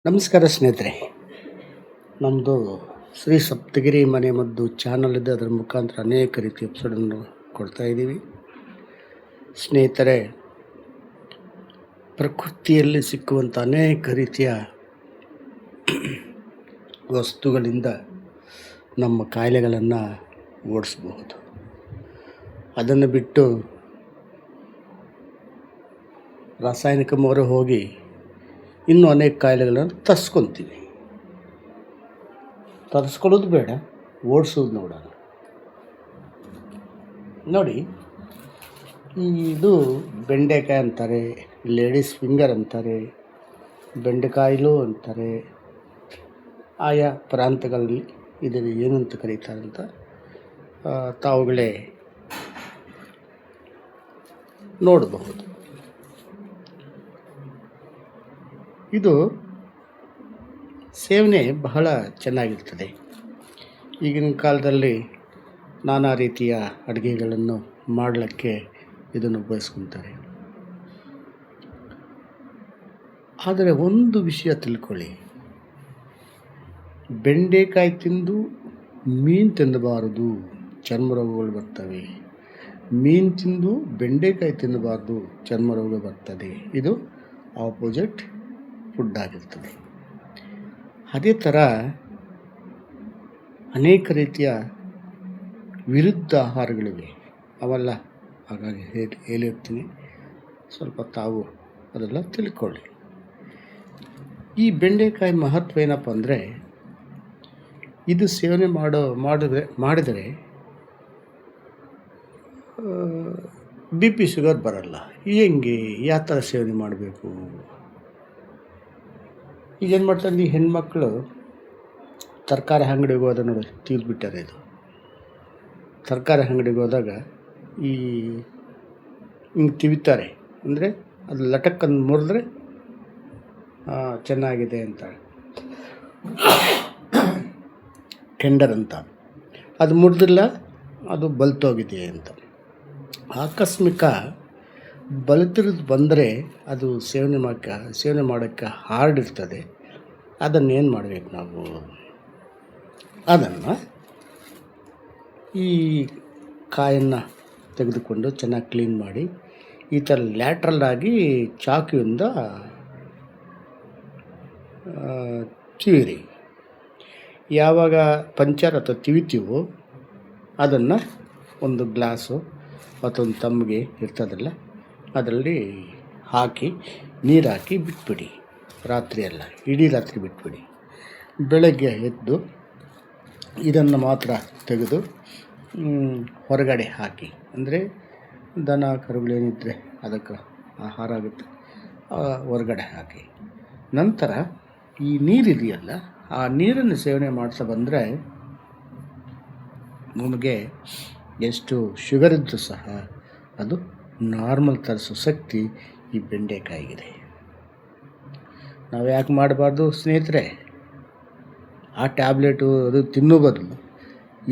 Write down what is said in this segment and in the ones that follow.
ನಮಸ್ಕಾರ ಸ್ನೇಹಿತರೆ. ನಮ್ಮದು ಶ್ರೀ ಸಪ್ತಗಿರಿ ಮನೆ ಮದ್ದು ಚಾನಲ್ ಇದೆ. ಅದರ ಮುಖಾಂತರ ಅನೇಕ ರೀತಿಯ ಎಪಿಸೋಡನ್ನು ಕೊಡ್ತಾಯಿದ್ದೀವಿ. ಸ್ನೇಹಿತರೆ, ಪ್ರಕೃತಿಯಲ್ಲಿ ಸಿಕ್ಕುವಂಥ ಅನೇಕ ರೀತಿಯ ವಸ್ತುಗಳಿಂದ ನಮ್ಮ ಕಾಯಿಲೆಗಳನ್ನು ಓಡಿಸಬಹುದು. ಅದನ್ನು ಬಿಟ್ಟು ರಾಸಾಯನಿಕ ಮೊರೆ ಹೋಗಿ ಇನ್ನೂ ಅನೇಕ ಕಾಯಿಲೆಗಳನ್ನು ತರಿಸ್ಕೊಳ್ಳೋದು ಬೇಡ, ಓಡಿಸೋದು ನೋಡೋಣ. ನೋಡಿ, ಇದು ಬೆಂಡೆಕಾಯಿ ಅಂತಾರೆ, ಲೇಡೀಸ್ ಫಿಂಗರ್ ಅಂತಾರೆ, ಬೆಂಡೆಕಾಯಿಲು ಅಂತಾರೆ. ಆಯಾ ಪ್ರಾಂತಗಳಲ್ಲಿ ಇದನ್ನು ಏನಂತ ಕರೀತಾರಂತ ತಾವುಗಳೇ ನೋಡಬಹುದು. ಇದು ಸೇವನೆ ಬಹಳ ಚೆನ್ನಾಗಿರ್ತದೆ. ಈಗಿನ ಕಾಲದಲ್ಲಿ ನಾನಾ ರೀತಿಯ ಅಡುಗೆಗಳನ್ನು ಮಾಡಲಿಕ್ಕೆ ಇದನ್ನು ಉಪಯೋಗಿಸ್ಕೊತಾರೆ. ಆದರೆ ಒಂದು ವಿಷಯ ತಿಳ್ಕೊಳ್ಳಿ, ಬೆಂಡೆಕಾಯಿ ತಿಂದು ಮೀನು ತಿನ್ನಬಾರದು, ಚರ್ಮ ರೋಗಗಳು ಬರ್ತವೆ. ಮೀನು ತಿಂದು ಬೆಂಡೆಕಾಯಿ ತಿನ್ನಬಾರ್ದು, ಚರ್ಮ ರೋಗ ಬರ್ತದೆ. ಇದು ಆಪೋಸಿಟ್ ಫುಡ್ ಆಗಿರ್ತದೆ. ಅದೇ ಥರ ಅನೇಕ ರೀತಿಯ ವಿರುದ್ಧ ಆಹಾರಗಳಿವೆ. ಅವೆಲ್ಲ ಹಾಗಾಗಿ ಹೇಳಿರ್ತೀನಿ, ಸ್ವಲ್ಪ ತಾವು ಅದೆಲ್ಲ ತಿಳ್ಕೊಳ್ಳಿ. ಈ ಬೆಂಡೆಕಾಯಿ ಮಹತ್ವ ಏನಪ್ಪ ಅಂದರೆ, ಇದು ಸೇವನೆ ಮಾಡಿದರೆ ಬಿ ಪಿ ಶುಗರ್ ಬರಲ್ಲ. ಹೆಂಗೆ, ಯಾವ ಥರ ಸೇವನೆ ಮಾಡಬೇಕು? ಈಗೇನು ಮಾಡ್ತಾರೆ, ಈ ಹೆಣ್ಮಕ್ಳು ತರಕಾರಿ ಅಂಗಡಿಗೆ ಹೋದ ನೋಡಿ, ತೀರ್ಬಿಟ್ಟಾರೆ. ಇದು ತರಕಾರಿ ಅಂಗಡಿಗೆ ಹೋದಾಗ ಹಿಂಗೆ ತಿವಿತಾರೆ, ಅಂದರೆ ಅದು ಲಟಕ್ಕನ್ನು ಮುರಿದ್ರೆ ಚೆನ್ನಾಗಿದೆ ಅಂತ, ಟೆಂಡರ್ ಅಂತ. ಅದು ಮುರಿದಿಲ್ಲ, ಅದು ಬಲ್ತೋಗಿದೆ ಅಂತ. ಆಕಸ್ಮಿಕ ಬಲಿತಿರೋದು ಬಂದರೆ ಅದು ಸೇವನೆ ಮಾಡೋಕ್ಕೆ ಹಾರ್ಡ್ ಇರ್ತದೆ. ಅದನ್ನೇನು ಮಾಡಬೇಕು ನಾವು? ಅದನ್ನು ಈ ಕಾಯನ್ನು ತೆಗೆದುಕೊಂಡು ಚೆನ್ನಾಗಿ ಕ್ಲೀನ್ ಮಾಡಿ ಈ ಥರ ಲ್ಯಾಟ್ರಲ್ ಆಗಿ ಚಾಕುವಿಂದ ತಿವಿರಿ. ಯಾವಾಗ ಪಂಚರ್ ಅಥವಾ ತಿವಿತೀವೋ ಅದನ್ನು ಒಂದು ಗ್ಲಾಸು ಮತ್ತೊಂದು ತಮ್ಗೆ ಇರ್ತದಲ್ಲ, ಅದರಲ್ಲಿ ಹಾಕಿ ನೀರು ಹಾಕಿ ಬಿಟ್ಬಿಡಿ. ರಾತ್ರಿ ಎಲ್ಲ ಇಡೀ ರಾತ್ರಿ ಬಿಟ್ಬಿಡಿ. ಬೆಳಗ್ಗೆ ಎದ್ದು ಇದನ್ನು ಮಾತ್ರ ತೆಗೆದು ಹೊರಗಡೆ ಹಾಕಿ, ಅಂದರೆ ದನ ಕರುಗಳೇನಿದ್ದರೆ ಅದಕ್ಕೆ ಆಹಾರ ಆಗುತ್ತೆ, ಹೊರಗಡೆ ಹಾಕಿ. ನಂತರ ಈ ನೀರಿದೆಯಲ್ಲ, ಆ ನೀರನ್ನು ಸೇವನೆ ಮಾಡ್ತಾ ಬಂದರೆ ನಮಗೆ ಎಷ್ಟು ಶುಗರ್ ಇದ್ದರೂ ಸಹ ಅದು ನಾರ್ಮಲ್ ತರಿಸೋ ಶಕ್ತಿ ಈ ಬೆಂಡೆಕಾಯಿಗಿದೆ. ನಾವು ಯಾಕೆ ಮಾಡಬಾರ್ದು ಸ್ನೇಹಿತರೆ? ಆ ಟ್ಯಾಬ್ಲೆಟು ಅದು ತಿನ್ನೋ ಬದಲು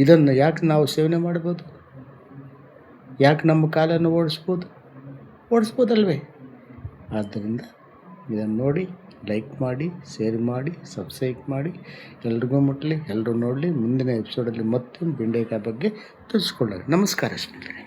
ಇದನ್ನು ಯಾಕೆ ನಾವು ಸೇವನೆ ಮಾಡ್ಬೋದು? ಯಾಕೆ ನಮ್ಮ ಕಾಲನ್ನು ಓಡಿಸ್ಬೋದಲ್ವೇ? ಆದ್ದರಿಂದ ಇದನ್ನು ನೋಡಿ, ಲೈಕ್ ಮಾಡಿ, ಶೇರ್ ಮಾಡಿ, ಸಬ್ಸ್ಕ್ರೈಬ್ ಮಾಡಿ, ಎಲ್ರಿಗೂ ಮುಟ್ಟಲಿ, ಎಲ್ಲರೂ ನೋಡಲಿ. ಮುಂದಿನ ಎಪಿಸೋಡಲ್ಲಿ ಮತ್ತೆ ಬೆಂಡೆಕಾಯಿ ಬಗ್ಗೆ ತಿಳಿಸ್ಕೊಳ್ಳೋಣ. ನಮಸ್ಕಾರ ಸ್ನೇಹಿತರೆ.